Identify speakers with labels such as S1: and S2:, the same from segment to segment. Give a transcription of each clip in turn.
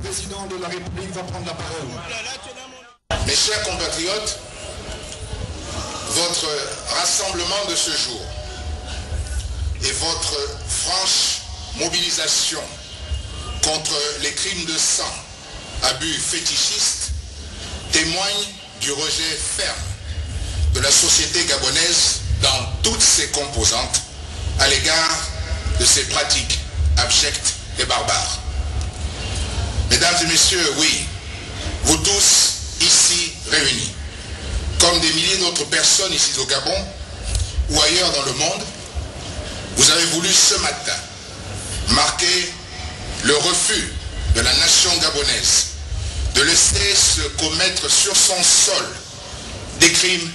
S1: président de la République va prendre la parole.
S2: Mes chers compatriotes, votre rassemblement de ce jour et votre franche mobilisation contre les crimes de sang à but fétichiste témoignent du rejet ferme de la société gabonaise dans toutes ses composantes à l'égard de ces pratiques abjectes et barbares. Mesdames et messieurs, oui, vous tous ici réunis, comme des milliers d'autres personnes ici au Gabon ou ailleurs dans le monde, vous avez voulu ce matin marquer le refus de la nation gabonaise de laisser se commettre sur son sol des crimes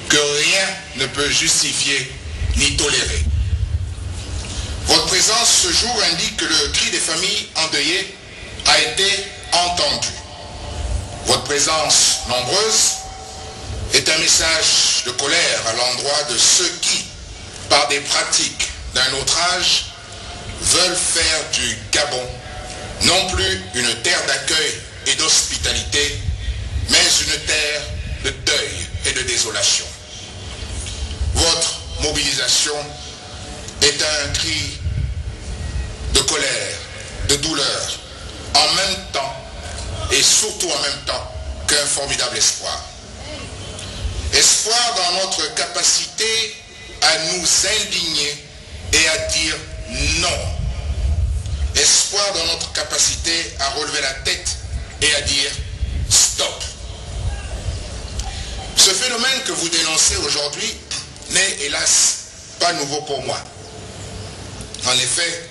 S2: que rien ne peut justifier ni tolérer. Votre présence ce jour indique que le cri des familles endeuillées a été entendu. Votre présence nombreuse est un message de colère à l'endroit de ceux qui, par des pratiques d'un autre âge, veulent faire du Gabon non plus une terre d'accueil et d'hospitalité, mais une terre de deuil et de désolation. Votre mobilisation est un cri de colère, de douleur, en même temps et surtout en même temps qu'un formidable espoir. Espoir dans notre capacité à nous indigner et à dire non. Espoir dans notre capacité à relever la tête et à dire stop. Ce phénomène que vous dénoncez aujourd'hui n'est hélas pas nouveau pour moi. En effet,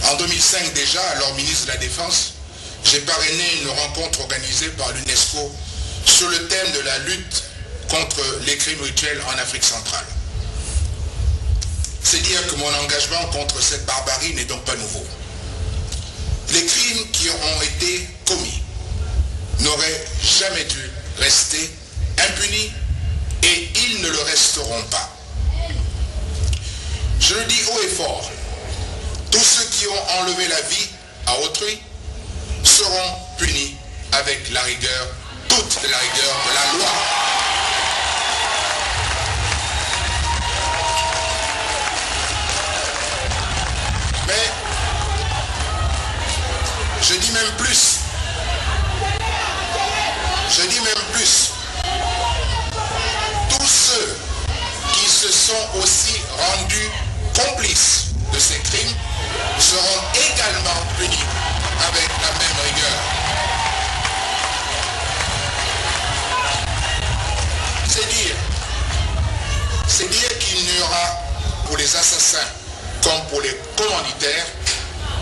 S2: en 2005 déjà, alors ministre de la Défense, j'ai parrainé une rencontre organisée par l'UNESCO sur le thème de la lutte contre les crimes rituels en Afrique centrale. C'est dire que mon engagement contre cette barbarie n'est donc pas nouveau. Les crimes qui ont été commis n'auraient jamais dû rester impunis et ils ne le resteront pas. Je le dis haut et fort, tous ceux qui ont enlevé la vie à autrui seront punis avec la rigueur, toute la rigueur de la loi. Mais je dis même plus. Je dis même plus. Tous ceux qui se sont aussi rendus complices de ces crimes seront également punis avec la même rigueur. C'est dire qu'il n'y aura pour les assassins comme pour les commanditaires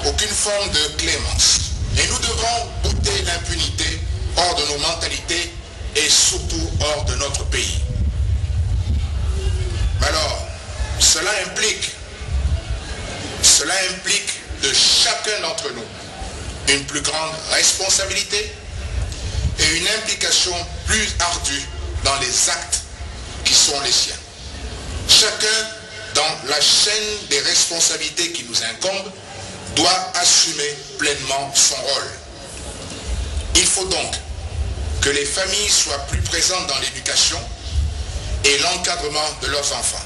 S2: aucune forme de clémence. Et nous devons bouter l'impunité hors de nos mentalités et surtout hors de notre pays. Mais alors, cela implique de chacun d'entre nous une plus grande responsabilité et une implication plus ardue dans les actes qui sont les siens. Chacun, dans la chaîne des responsabilités qui nous incombent, doit assumer pleinement son rôle. Il faut donc que les familles soient plus présentes dans l'éducation et l'encadrement de leurs enfants.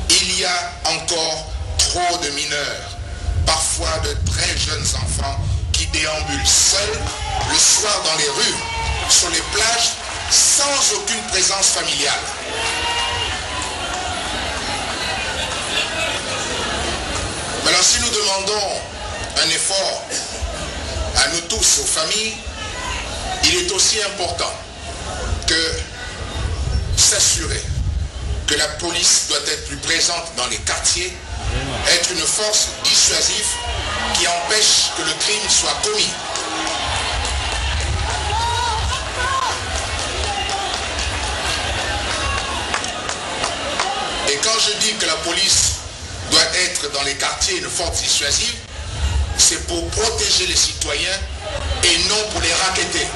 S2: Il y a encore trop de mineurs, parfois de très jeunes enfants, qui déambulent seuls le soir dans les rues, sur les plages, sans aucune présence familiale. Mais alors si nous demandons un effort à nous tous, aux familles, il est aussi important que s'assurer que la police doit être plus présente dans les quartiers, être une force dissuasive qui empêche que le crime soit commis. Et quand je dis que la police doit être dans les quartiers une force dissuasive, c'est pour protéger les citoyens et non pour les racketter.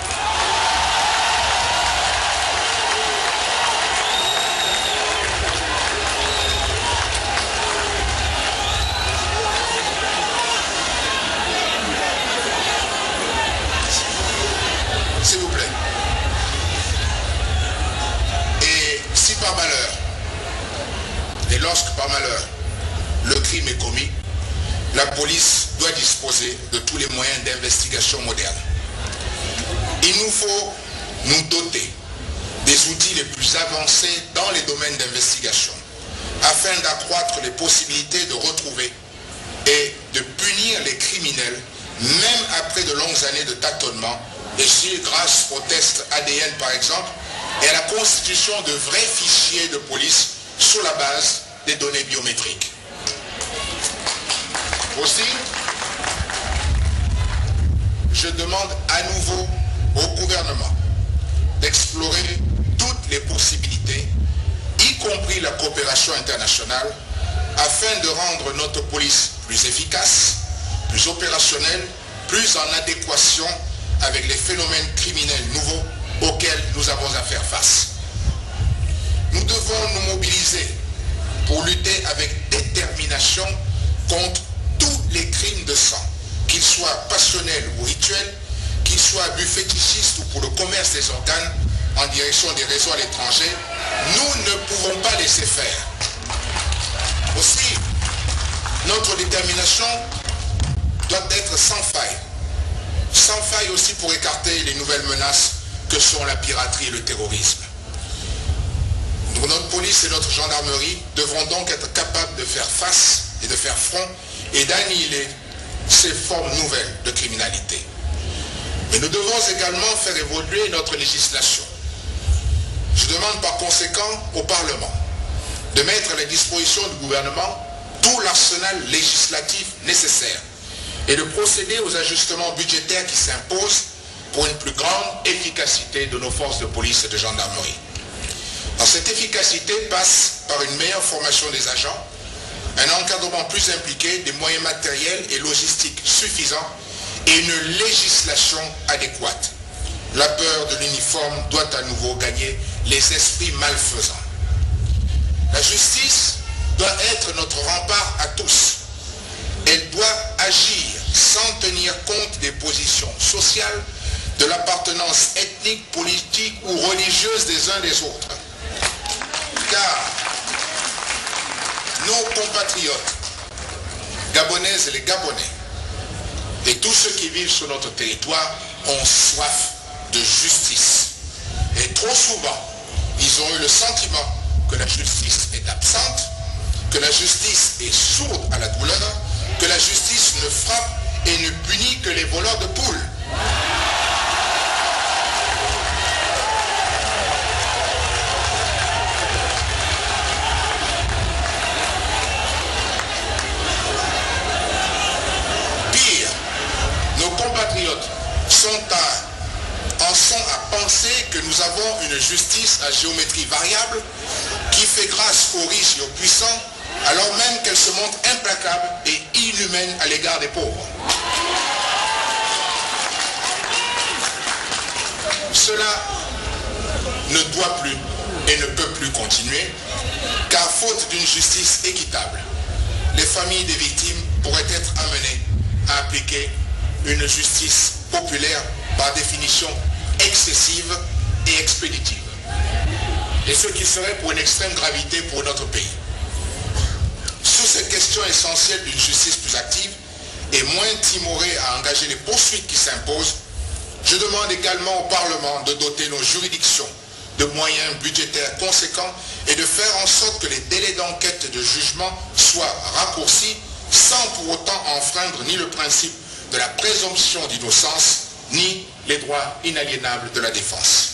S2: Et lorsque par malheur le crime est commis, la police doit disposer de tous les moyens d'investigation modernes. Il nous faut nous doter des outils les plus avancés dans les domaines d'investigation afin d'accroître les possibilités de retrouver et de punir les criminels même après de longues années de tâtonnement, et si grâce aux tests ADN par exemple et à la constitution de vrais fichiers de police sur la base des données biométriques. Aussi, je demande à nouveau au gouvernement d'explorer toutes les possibilités, y compris la coopération internationale, afin de rendre notre police plus efficace, plus opérationnelle, plus en adéquation avec les phénomènes criminels nouveaux auxquels nous avons à faire face. Nous devons nous mobiliser pour lutter avec détermination contre tous les crimes de sang, qu'ils soient passionnels ou rituels, qu'ils soient abus fétichistes ou pour le commerce des organes en direction des réseaux à l'étranger. Nous ne pouvons pas laisser faire. Aussi, notre détermination doit être sans faille. Sans faille aussi pour écarter les nouvelles menaces que sont la piraterie et le terrorisme. Notre police et notre gendarmerie devront donc être capables de faire face et de faire front et d'annihiler ces formes nouvelles de criminalité. Mais nous devons également faire évoluer notre législation. Je demande par conséquent au Parlement de mettre à la disposition du gouvernement tout l'arsenal législatif nécessaire et de procéder aux ajustements budgétaires qui s'imposent pour une plus grande efficacité de nos forces de police et de gendarmerie. Cette efficacité passe par une meilleure formation des agents, un encadrement plus impliqué, des moyens matériels et logistiques suffisants et une législation adéquate. La peur de l'uniforme doit à nouveau gagner les esprits malfaisants. La justice doit être notre rempart à tous. Elle doit agir sans tenir compte des positions sociales, de l'appartenance ethnique, politique ou religieuse des uns des autres. Car nos compatriotes, Gabonaises et les Gabonais, et tous ceux qui vivent sur notre territoire ont soif de justice. Et trop souvent, ils ont eu le sentiment que la justice est absente, que la justice est sourde à la douleur, que la justice ne frappe et ne punit que les voleurs de poules. Pire, nos compatriotes en sont à penser que nous avons une justice à géométrie variable qui fait grâce aux riches et aux puissants, alors même qu'elle se montre implacable et inhumaine à l'égard des pauvres. Cela ne doit plus et ne peut plus continuer, car faute d'une justice équitable, les familles des victimes pourraient être amenées à appliquer une justice populaire par définition excessive et expéditive, et ce qui serait pour une extrême gravité pour notre pays. Sur cette question essentielle d'une justice plus active et moins timorée à engager les poursuites qui s'imposent, je demande également au Parlement de doter nos juridictions de moyens budgétaires conséquents et de faire en sorte que les délais d'enquête et de jugement soient raccourcis sans pour autant enfreindre ni le principe de la présomption d'innocence ni les droits inaliénables de la défense.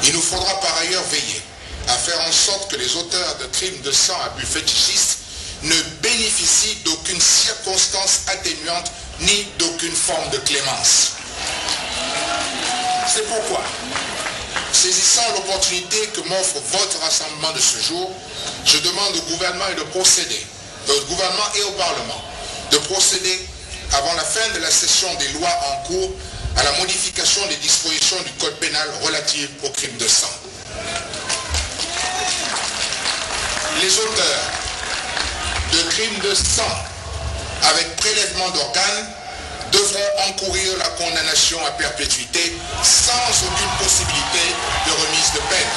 S2: Il nous faudra par ailleurs veiller à faire en sorte que les auteurs de crimes de sang à but fétichiste ne bénéficient d'aucune circonstance atténuante ni d'aucune forme de clémence. C'est pourquoi, saisissant l'opportunité que m'offre votre rassemblement de ce jour, je demande au gouvernement et au Parlement de procéder avant la fin de la session des lois en cours à la modification des dispositions du Code pénal relatives aux crimes de sang. Les auteurs de crimes de sang avec prélèvement d'organes devront encourir la condamnation à perpétuité sans aucune possibilité de remise de peine.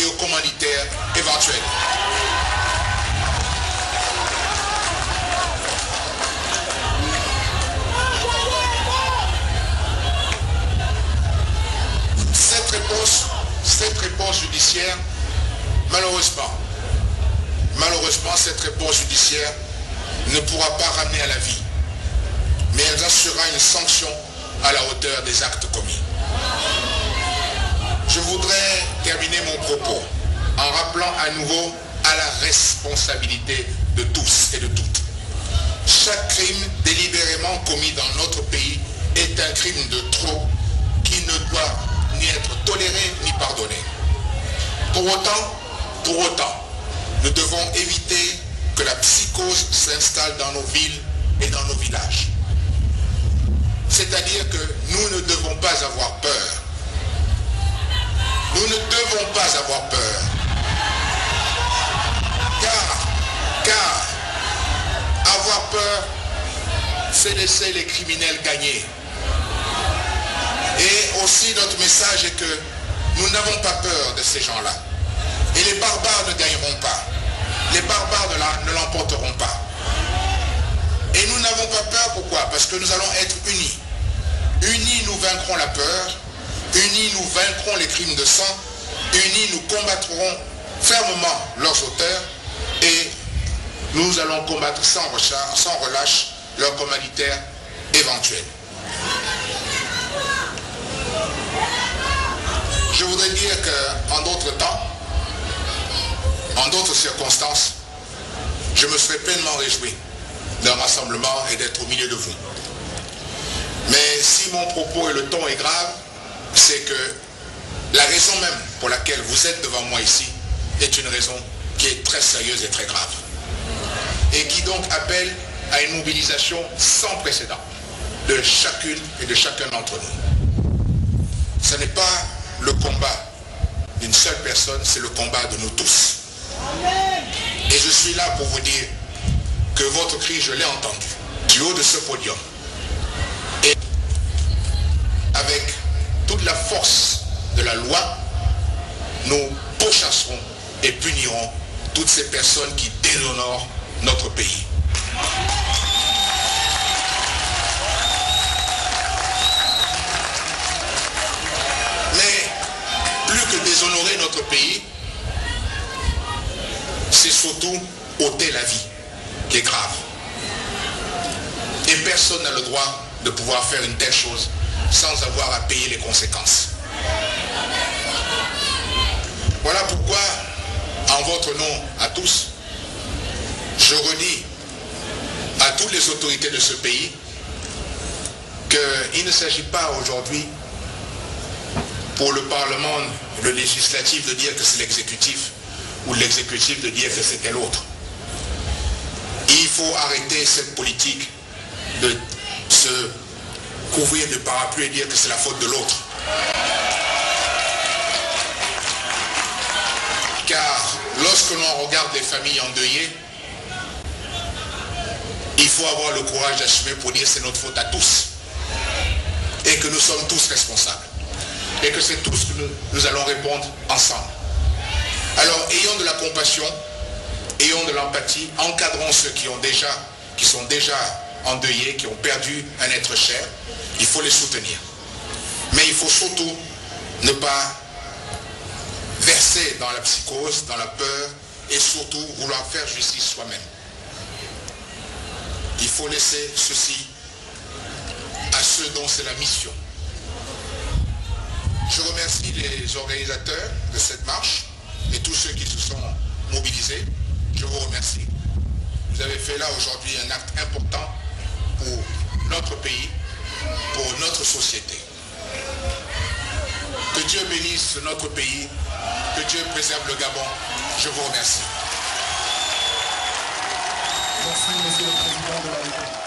S2: et aux commanditaires éventuels. Cette réponse judiciaire, malheureusement, cette réponse judiciaire ne pourra pas ramener à la vie, mais elle assurera une sanction à la hauteur des actes commis. Je voudrais terminer mon propos en rappelant à nouveau à la responsabilité de tous et de toutes. Chaque crime délibérément commis dans notre pays est un crime de trop qui ne doit ni être toléré ni pardonné. Pour autant, nous devons éviter que la psychose s'installe dans nos villes et dans nos villages. C'est-à-dire que nous ne devons pas avoir peur. Nous ne devons pas avoir peur. Car avoir peur, c'est laisser les criminels gagner. Et aussi notre message est que nous n'avons pas peur de ces gens-là. Et les barbares ne gagneront pas. Les barbares ne l'emporteront pas. Et nous n'avons pas peur, pourquoi? Parce que nous allons être unis. Unis, nous vaincrons la peur. Unis, nous vaincrons les crimes de sang. Unis, nous combattrons fermement leurs auteurs. Et nous allons combattre sans relâche leurs commanditaires éventuels. Je voudrais dire qu'en d'autres temps, en d'autres circonstances, je me serais pleinement réjoui d'un rassemblement et d'être au milieu de vous. Mais si mon propos et le ton est grave, c'est que la raison même pour laquelle vous êtes devant moi ici est une raison qui est très sérieuse et très grave. Et qui donc appelle à une mobilisation sans précédent de chacune et de chacun d'entre nous. Ce n'est pas le combat d'une seule personne, c'est le combat de nous tous. Et je suis là pour vous dire que votre cri, je l'ai entendu du haut de ce podium. Et avec toute la force de la loi, nous pourchasserons et punirons toutes ces personnes qui déshonorent notre pays. Déshonorer notre pays, c'est surtout ôter la vie, qui est grave. Et personne n'a le droit de pouvoir faire une telle chose sans avoir à payer les conséquences. Voilà pourquoi, en votre nom à tous, je redis à toutes les autorités de ce pays qu'il ne s'agit pas aujourd'hui pour le Parlement, le législatif, de dire que c'est l'exécutif, ou l'exécutif de dire que c'est tel autre. Il faut arrêter cette politique de se couvrir de parapluie et dire que c'est la faute de l'autre. Car lorsque l'on regarde les familles endeuillées, il faut avoir le courage d'assumer pour dire que c'est notre faute à tous. Et que nous sommes tous responsables. Et que c'est tous que nous allons répondre ensemble. Alors, ayons de la compassion, ayons de l'empathie, encadrons ceux qui sont déjà endeuillés, qui ont perdu un être cher. Il faut les soutenir. Mais il faut surtout ne pas verser dans la psychose, dans la peur, et surtout vouloir faire justice soi-même. Il faut laisser ceci à ceux dont c'est la mission. Je remercie les organisateurs de cette marche et tous ceux qui se sont mobilisés. Je vous remercie. Vous avez fait là aujourd'hui un acte important pour notre pays, pour notre société. Que Dieu bénisse notre pays, que Dieu préserve le Gabon. Je vous remercie.
S1: Merci, Monsieur le Président de la République.